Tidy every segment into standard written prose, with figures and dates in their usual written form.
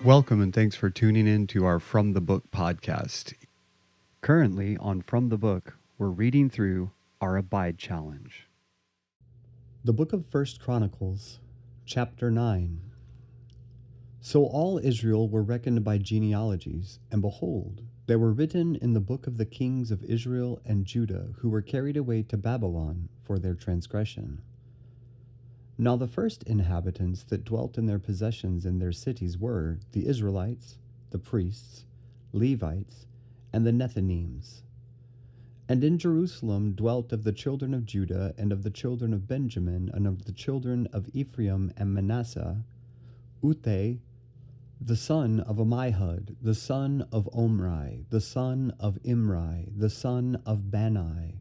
Welcome and thanks for tuning in to our From the Book podcast. Currently on From the Book, we're reading through our Abide Challenge. The book of 1 Chronicles, chapter 9. So all Israel were reckoned by genealogies, and behold, they were written in the book of the kings of Israel and Judah, who were carried away to Babylon for their transgression. Now the first inhabitants that dwelt in their possessions in their cities were the Israelites, the priests, Levites, and the Nethinims. And in Jerusalem dwelt of the children of Judah, and of the children of Benjamin, and of the children of Ephraim and Manasseh, Uthai, the son of Ammihud, the son of Omri, the son of Imri, the son of Bani,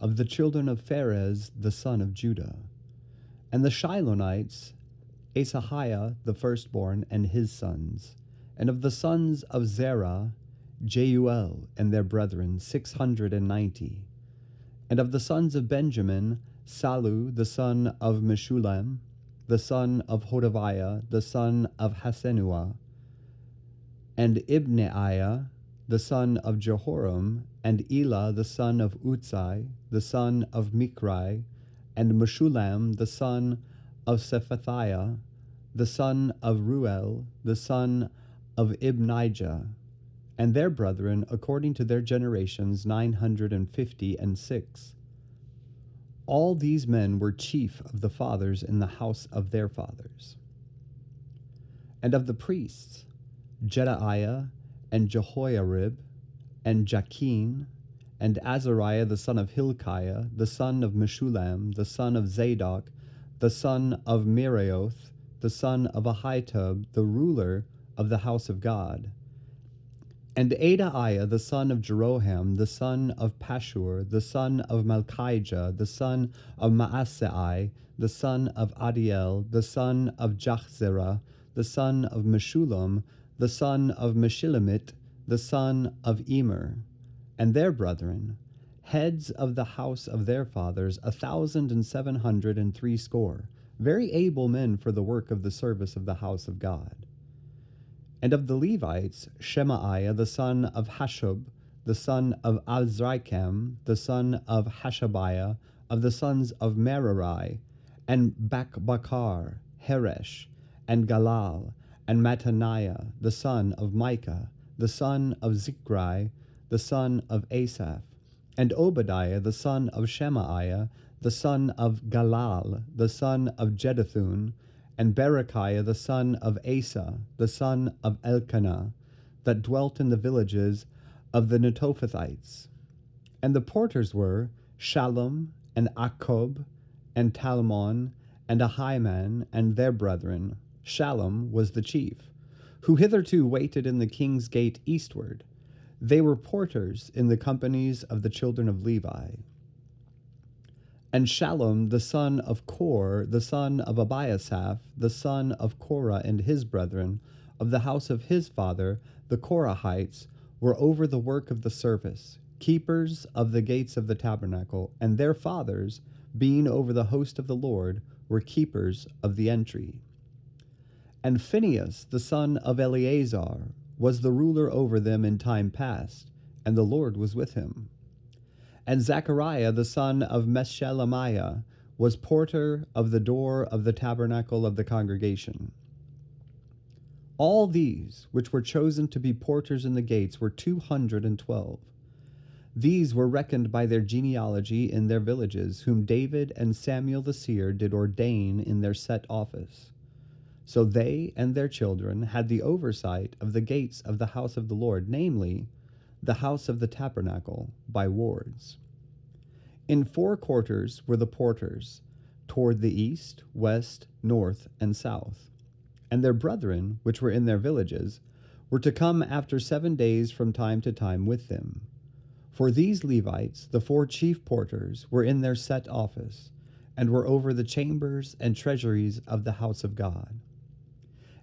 of the children of Pharez, the son of Judah. And the Shilonites, Asahiah the firstborn and his sons. And of the sons of Zerah, Jeuel and their brethren, 690. And of the sons of Benjamin, Salu the son of Meshullam, the son of Hodaviah, the son of Hasenuah, and Ibneiah, the son of Jehoram, and Elah the son of Utsai, the son of Mikri, and Meshullam the son of Sephathiah, the son of Ruel, the son of Ibnijah, and their brethren according to their generations 956. All these men were chief of the fathers in the house of their fathers. And of the priests, Jedaiah, and Jehoiarib, and Jachin, and Azariah the son of Hilkiah, the son of Meshullam, the son of Zadok, the son of Meraioth, the son of Ahitub, the ruler of the house of God. And Adaiah the son of Jeroham, the son of Pashur, the son of Malchijah, the son of Maasai, the son of Adiel, the son of Jachzerah, the son of Meshullam, the son of Meshilemit, the son of Emer, and their brethren, heads of the house of their fathers, 1,760, very able men for the work of the service of the house of God. And of the Levites, Shemaiah the son of Hashub, the son of Azrikam, the son of Hashabiah, of the sons of Merari, and Bakbakar, Heresh, and Galal, and Mattaniah, the son of Micah, the son of Zichri, the son of Asaph, and Obadiah, the son of Shemaiah, the son of Galal, the son of Jeduthun, and Berechiah, the son of Asa, the son of Elkanah, that dwelt in the villages of the Netophathites. And the porters were Shallum, and Akkob, and Talmon, and Ahiman, and their brethren. Shallum was the chief, who hitherto waited in the king's gate eastward. They were porters in the companies of the children of Levi. And Shallum the son of Kor, the son of Abiasaph, the son of Korah, and his brethren, of the house of his father, the Korahites, were over the work of the service, keepers of the gates of the tabernacle, and their fathers, being over the host of the Lord, were keepers of the entry. And Phinehas the son of Eleazar was the ruler over them in time past, and the Lord was with him. And Zechariah the son of Meshelemiah was porter of the door of the tabernacle of the congregation. All these, which were chosen to be porters in the gates, were 212. These were reckoned by their genealogy in their villages, whom David and Samuel the seer did ordain in their set office. So they and their children had the oversight of the gates of the house of the Lord, namely, the house of the tabernacle, by wards. In 4 quarters were the porters, toward the east, west, north, and south. And their brethren, which were in their villages, were to come after 7 days from time to time with them. For these Levites, the 4 chief porters, were in their set office, and were over the chambers and treasuries of the house of God.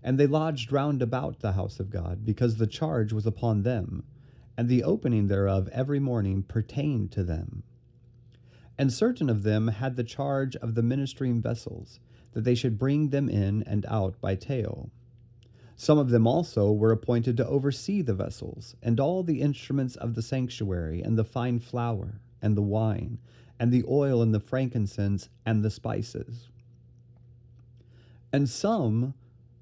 And they lodged round about the house of God, because the charge was upon them, and the opening thereof every morning pertained to them. And certain of them had the charge of the ministering vessels, that they should bring them in and out by tale. Some of them also were appointed to oversee the vessels, and all the instruments of the sanctuary, and the fine flour, and the wine, and the oil, and the frankincense, and the spices. And some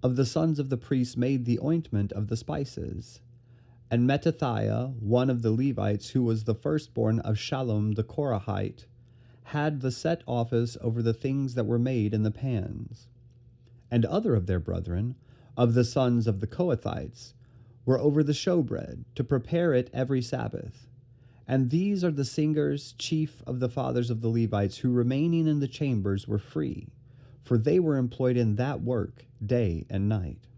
of the sons of the priests made the ointment of the spices. And Mattathiah, one of the Levites, who was the firstborn of Shallum the Korahite, had the set office over the things that were made in the pans. And other of their brethren, of the sons of the Kohathites, were over the showbread, to prepare it every Sabbath. And these are the singers, chief of the fathers of the Levites, who remaining in the chambers were free, for they were employed in that work day and night.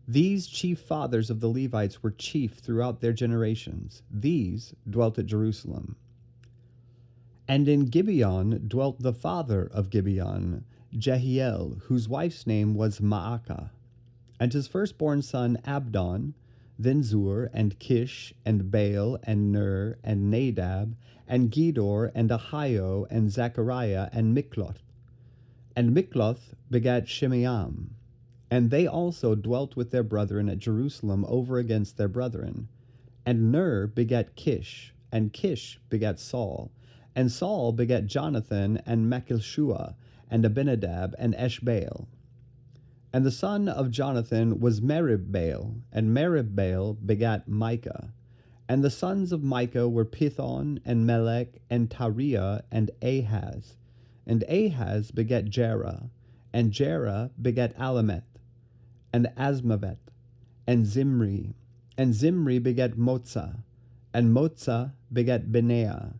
These chief fathers of the Levites were chief throughout their generations. These dwelt at Jerusalem. And in Gibeon dwelt the father of Gibeon, Jehiel, whose wife's name was Maacah, and his firstborn son Abdon, then Zur, and Kish, and Baal, and Ner, and Nadab, and Gedor, and Ahio, and Zechariah, and Mikloth. And Mikloth begat Shimeam. And they also dwelt with their brethren at Jerusalem over against their brethren. And Ner begat Kish, and Kish begat Saul, and Saul begat Jonathan, and Malchishua, and Abinadab, and Eshbaal. And the son of Jonathan was Meribbaal, and Meribbaal begat Micah. And the sons of Micah were Pithon, and Melech, and Tariah, and Ahaz. And Ahaz begat Jerah, and Jerah begat Alameth, and Asmavet, and Zimri. And Zimri begat Moza, and Moza begat Benaiah,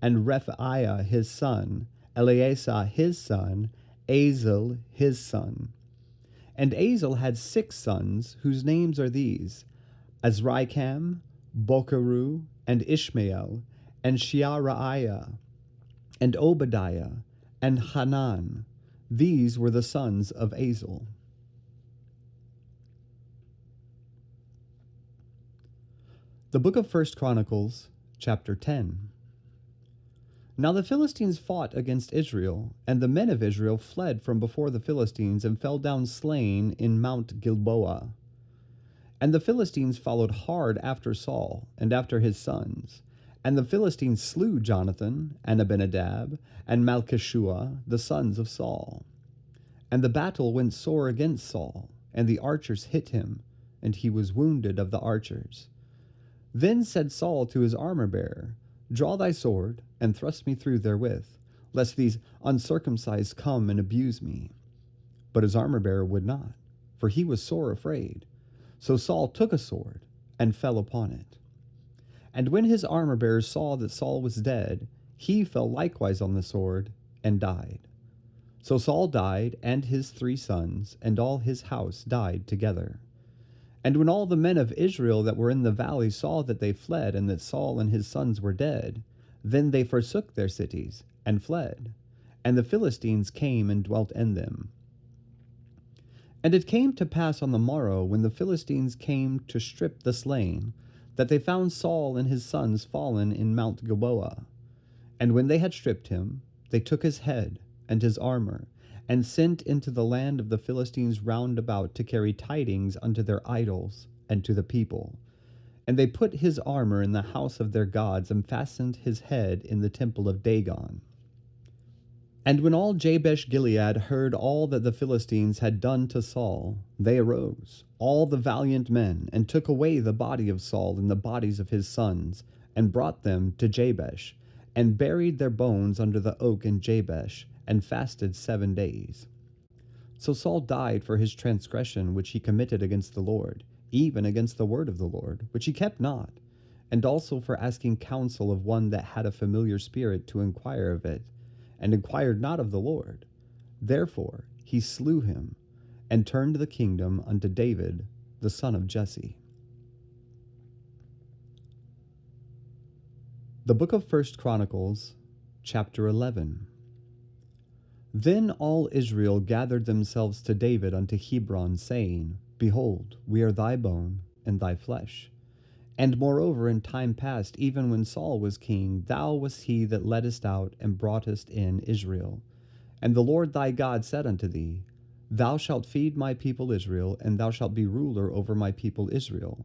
and Rephaiah his son, Eleasah his son, Azel his son. And Azel had 6 sons, whose names are these: Azrikam, Bokeru, and Ishmael, and Sheariah, and Obadiah, and Hanan. These were the sons of Azel. The book of 1 Chronicles, chapter 10. Now the Philistines fought against Israel, and the men of Israel fled from before the Philistines and fell down slain in Mount Gilboa. And the Philistines followed hard after Saul and after his sons. And the Philistines slew Jonathan, and Abinadab, and Malchishua, the sons of Saul. And the battle went sore against Saul, and the archers hit him, and he was wounded of the archers. Then said Saul to his armor-bearer, Draw thy sword, and thrust me through therewith, lest these uncircumcised come and abuse me. But his armor-bearer would not, for he was sore afraid. So Saul took a sword, and fell upon it. And when his armor-bearer saw that Saul was dead, he fell likewise on the sword, and died. So Saul died, and his 3 sons, and all his house died together. And when all the men of Israel that were in the valley saw that they fled, and that Saul and his sons were dead, then they forsook their cities, and fled. And the Philistines came and dwelt in them. And it came to pass on the morrow, when the Philistines came to strip the slain, that they found Saul and his sons fallen in Mount Gilboa. And when they had stripped him, they took his head and his armor, and sent into the land of the Philistines round about to carry tidings unto their idols and to the people. And they put his armor in the house of their gods, and fastened his head in the temple of Dagon. And when all Jabesh Gilead heard all that the Philistines had done to Saul, they arose, all the valiant men, and took away the body of Saul and the bodies of his sons, and brought them to Jabesh, and buried their bones under the oak in Jabesh, and fasted 7 days. So Saul died for his transgression which he committed against the Lord, even against the word of the Lord, which he kept not, and also for asking counsel of one that had a familiar spirit to inquire of it, and inquired not of the Lord. Therefore he slew him, and turned the kingdom unto David, the son of Jesse. The book of 1 Chronicles, chapter 11. Then all Israel gathered themselves to David unto Hebron, saying, Behold, we are thy bone and thy flesh. And moreover, in time past, even when Saul was king, thou wast he that leddest out and broughtest in Israel. And the Lord thy God said unto thee, Thou shalt feed my people Israel, and thou shalt be ruler over my people Israel.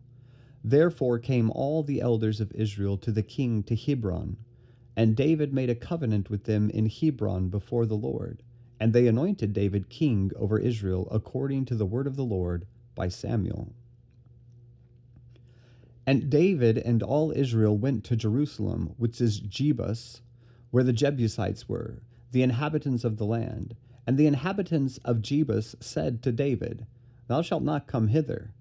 Therefore came all the elders of Israel to the king to Hebron, and David made a covenant with them in Hebron before the Lord. And they anointed David king over Israel according to the word of the Lord by Samuel. And David and all Israel went to Jerusalem, which is Jebus, where the Jebusites were, the inhabitants of the land. And the inhabitants of Jebus said to David, Thou shalt not come hither.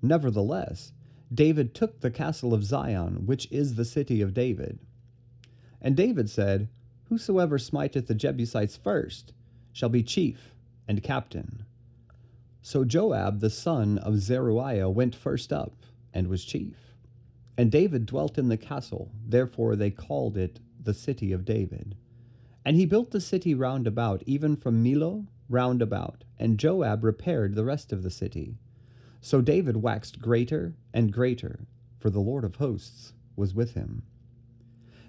Nevertheless, David took the castle of Zion, which is the city of David. And David said, Whosoever smiteth the Jebusites first shall be chief and captain. So Joab the son of Zeruiah went first up, and was chief. And David dwelt in the castle, therefore they called it the city of David. And he built the city round about, even from Millo round about, and Joab repaired the rest of the city. So David waxed greater and greater, for the Lord of hosts was with him.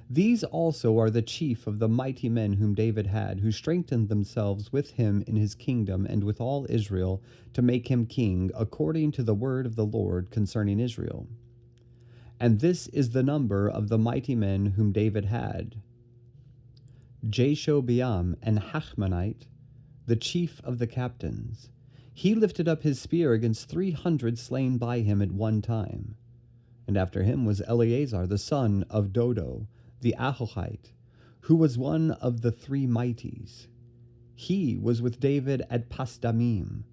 These also are the chief of the mighty men whom David had, who strengthened themselves with him in his kingdom and with all Israel, to make him king, according to the word of the Lord concerning Israel. And this is the number of the mighty men whom David had: Jashobeam and Hachmonite, the chief of the captains. He lifted up his spear against 300 slain by him at one time. And after him was Eleazar the son of Dodo, the Ahohite, who was one of the three mighties. He was with David at Pasdamim.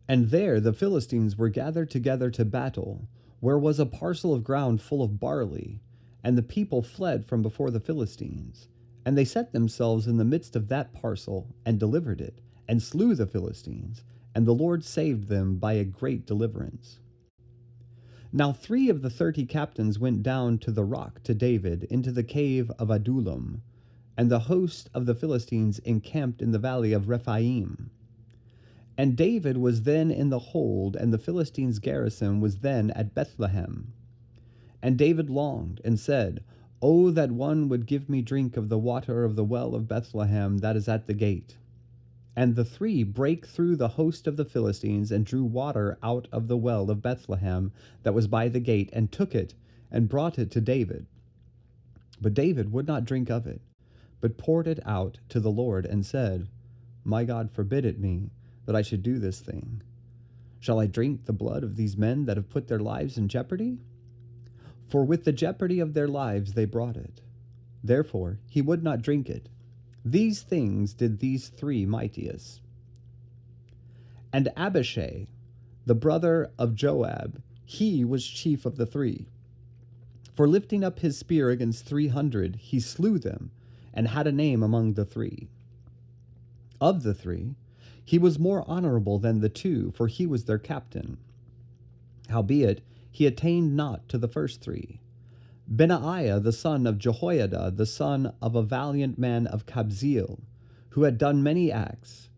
And there the Philistines were gathered together to battle, where was a parcel of ground full of barley, and the people fled from before the Philistines. And they set themselves in the midst of that parcel, and delivered it, and slew the Philistines, and the Lord saved them by a great deliverance. Now 3 of the 30 captains went down to the rock to David into the cave of Adullam, and the host of the Philistines encamped in the valley of Rephaim. And David was then in the hold, and the Philistines' garrison was then at Bethlehem. And David longed, and said, O that one would give me drink of the water of the well of Bethlehem that is at the gate. And the 3 brake through the host of the Philistines, and drew water out of the well of Bethlehem that was by the gate, and took it, and brought it to David. But David would not drink of it, but poured it out to the Lord, and said, My God forbid it me, that I should do this thing. Shall I drink the blood of these men that have put their lives in jeopardy? For with the jeopardy of their lives they brought it. Therefore he would not drink it. These things did these 3 mightiest. And Abishai, the brother of Joab, he was chief of the 3. For lifting up his spear against 300, he slew them, and had a name among the 3. Of the 3, he was more honorable than the 2, for he was their captain. Howbeit, he attained not to the first 3. Benaiah the son of Jehoiada, the son of a valiant man of Kabzeel, who had done many acts,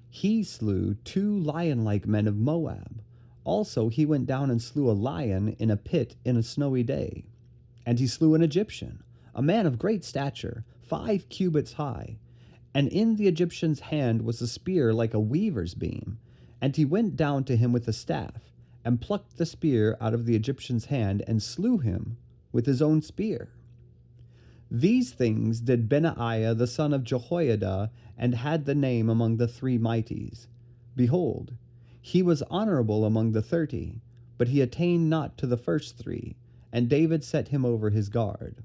he slew 2 lion-like men of Moab. Also he went down and slew a lion in a pit in a snowy day. And he slew an Egyptian, a man of great stature, 5 cubits high. And in the Egyptian's hand was a spear like a weaver's beam. And he went down to him with a staff, and plucked the spear out of the Egyptian's hand, and slew him with his own spear. These things did Benaiah the son of Jehoiada, and had the name among the 3 mighties. Behold, he was honorable among the 30, but he attained not to the first 3, and David set him over his guard.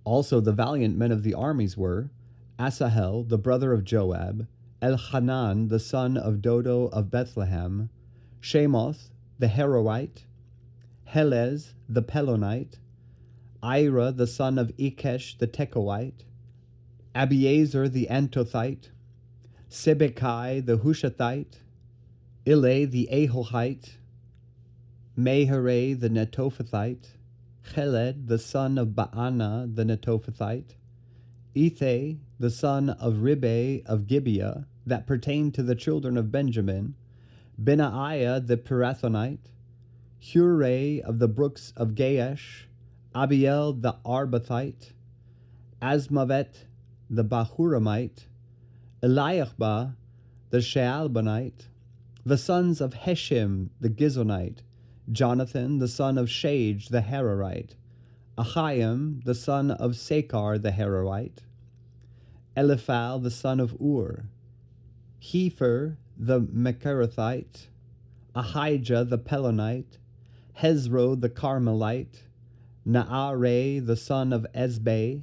Also the valiant men of the armies were Asahel the brother of Joab, Elhanan the son of Dodo of Bethlehem, Shemoth the Haroite, Helez the Pelonite, Ira the son of Ikesh the Tekoite, Abiezer the Antothite, Sibbecai the Hushathite, Ile the Ahohite, Mehereh the Netophathite, Cheled the son of Baana the Netophathite, Ithai the son of Ribe of Gibeah, that pertained to the children of Benjamin, Benaiah the Pirathonite, Hurai of the brooks of Gaash, Abiel the Arbathite, Asmavet the Bahuramite, Eliahba the Shaalbonite, the sons of Heshim the Gizonite, Jonathan the son of Shage the Hararite, Ahiam the son of Sakar the Hararite, Eliphal the son of Ur, Hefer the Mecherathite, Ahijah the Pelonite, Hezro the Carmelite, Naare the son of Ezbai,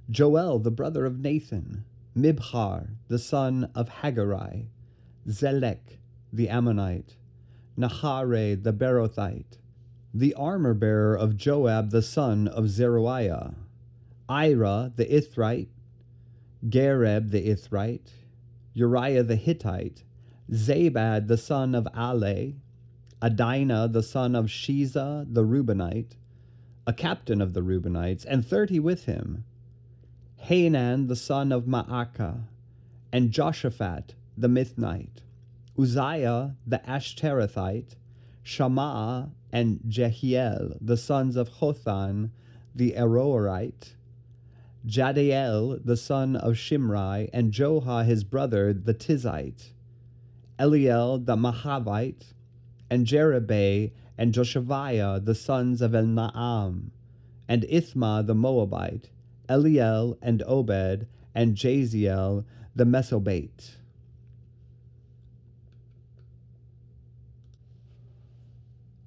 Joel the brother of Nathan, Mibhar the son of Haggai, Zelek the Ammonite, Nahare the Berothite, the armor-bearer of Joab the son of Zeruiah, Ira the Ithrite, Gareb the Ithrite, Uriah the Hittite, Zabad the son of Ale, Adina the son of Shiza the Reubenite, a captain of the Reubenites, and 30 with him, Hanan the son of Maacah, and Joshaphat the Mithnite, Uzziah the Ashterathite, Shammah and Jehiel the sons of Hothan the Aroerite, Jadiel the son of Shimri, and Joha his brother the Tizite, Eliel the Mahavite, and Jerebai and Joshaviah the sons of Elnaam, and Ithma the Moabite, Eliel and Obed, and Jaziel the Mesobate.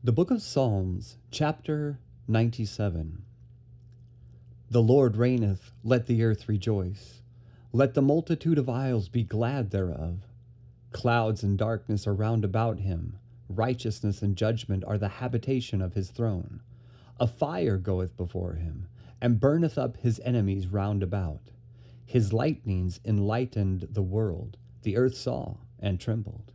The Book of Psalms, chapter 97. The Lord reigneth, let the earth rejoice. Let the multitude of isles be glad thereof. Clouds and darkness are round about him. Righteousness and judgment are the habitation of his throne. A fire goeth before him, and burneth up his enemies round about. His lightnings enlightened the world. The earth saw and trembled.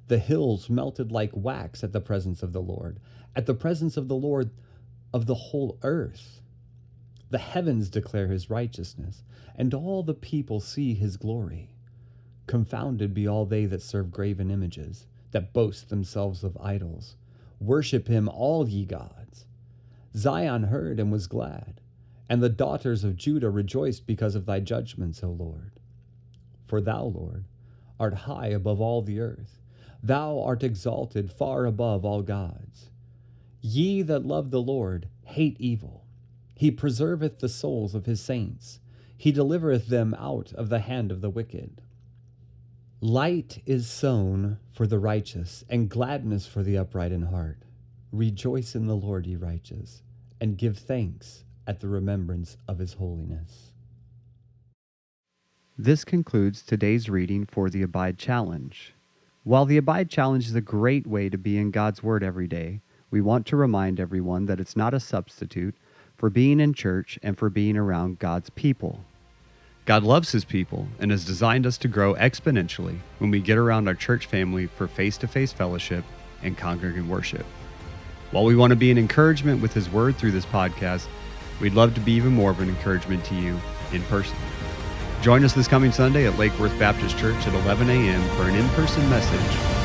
The hills melted like wax at the presence of the Lord, at the presence of the Lord of the whole earth. The heavens declare his righteousness, and all the people see his glory. Confounded be all they that serve graven images, that boast themselves of idols. Worship him, all ye gods. Zion heard and was glad, and the daughters of Judah rejoiced because of thy judgments, O Lord. For thou, Lord, art high above all the earth. Thou art exalted far above all gods. Ye that love the Lord hate evil. He preserveth the souls of his saints. He delivereth them out of the hand of the wicked. Light is sown for the righteous, and gladness for the upright in heart. Rejoice in the Lord, ye righteous, and give thanks at the remembrance of his holiness. This concludes today's reading for the Abide Challenge. While the Abide Challenge is a great way to be in God's Word every day, we want to remind everyone that it's not a substitute for being in church and for being around God's people. God loves his people and has designed us to grow exponentially when we get around our church family for face-to-face fellowship and congregate worship. While we want to be an encouragement with his Word through this podcast, we'd love to be even more of an encouragement to you in person. Join us this coming Sunday at Lake Worth Baptist Church at 11 a.m. for an in-person message